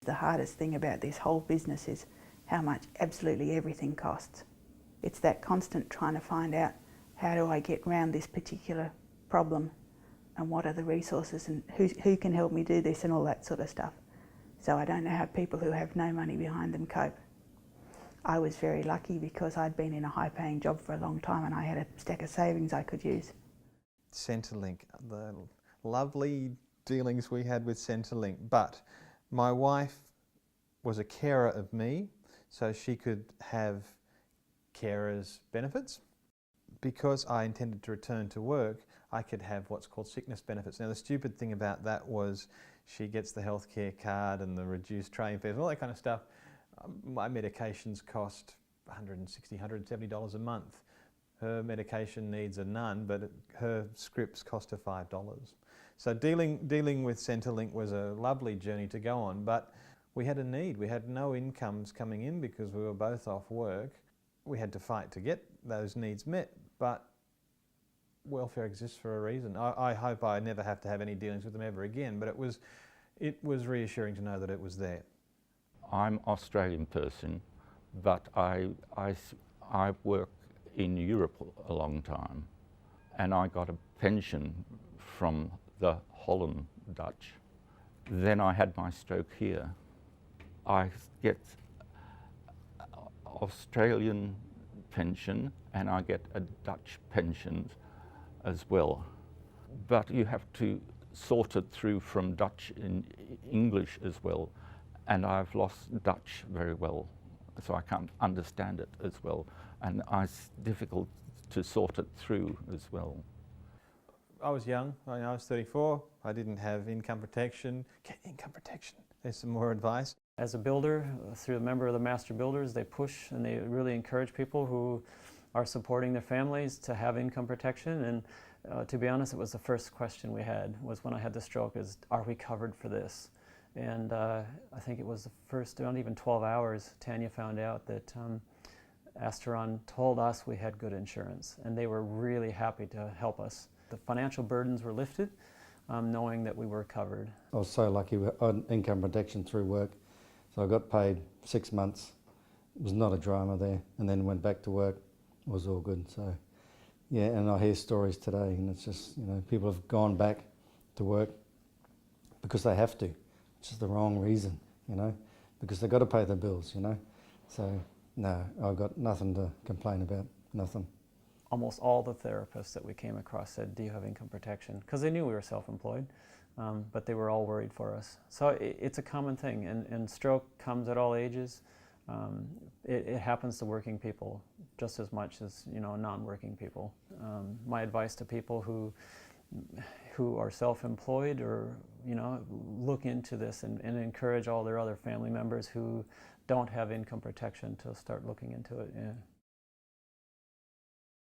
The hardest thing about this whole business is how much absolutely everything costs. It's that constant trying to find out, how do I get around this particular problem, and what are the resources, and who can help me do this, and all that sort of stuff. So I don't know how people who have no money behind them cope. I was very lucky because I'd been in a high-paying job for a long time and I had a stack of savings I could use. Centrelink, the lovely dealings we had with Centrelink, but my wife was a carer of me, so she could have carers benefits. Because I intended to return to work, I could have what's called sickness benefits. Now the stupid thing about that was she gets the healthcare card and the reduced train fares and all that kind of stuff. My medications cost $160, $170 a month. Her medication needs are none, but her scripts cost her $5. So dealing with Centrelink was a lovely journey to go on, but we had a need. We had no incomes coming in because we were both off work. We had to fight to get those needs met, but welfare exists for a reason. I hope I never have to have any dealings with them ever again, but it was reassuring to know that it was there. I'm Australian person, but I've worked in Europe a long time, and I got a pension from the Holland Dutch. Then I had my stroke here. I get Australian pension and I get a Dutch pension as well. But you have to sort it through from Dutch in English as well. And I've lost Dutch very well, so I can't understand it as well. And it's difficult to sort it through as well. I was young, I was 34, I didn't have income protection. Get income protection, there's some more advice. As a builder, through a member of the Master Builders, they push and they really encourage people who are supporting their families to have income protection. And to be honest, it was the first question we had, was when I had the stroke, is, are we covered for this? And I think it was the first, not even 12 hours, Tanya found out that Adrian told us we had good insurance, and they were really happy to help us. The financial burdens were lifted, knowing that we were covered. I was so lucky with income protection through work, so I got paid 6 months. It was not a drama there, and then went back to work. It was all good. So yeah, and I hear stories today, and it's just, you know, people have gone back to work because they have to. It's just the wrong reason, you know, because they've got to pay their bills, you know. So no, I've got nothing to complain about, nothing. Almost all the therapists that we came across said, do you have income protection? Because they knew we were self-employed, but they were all worried for us. So it's a common thing, and stroke comes at all ages. It happens to working people just as much as, you know, non-working people. My advice to people who are self-employed, or, you know, look into this and encourage all their other family members who don't have income protection to start looking into it. Yeah.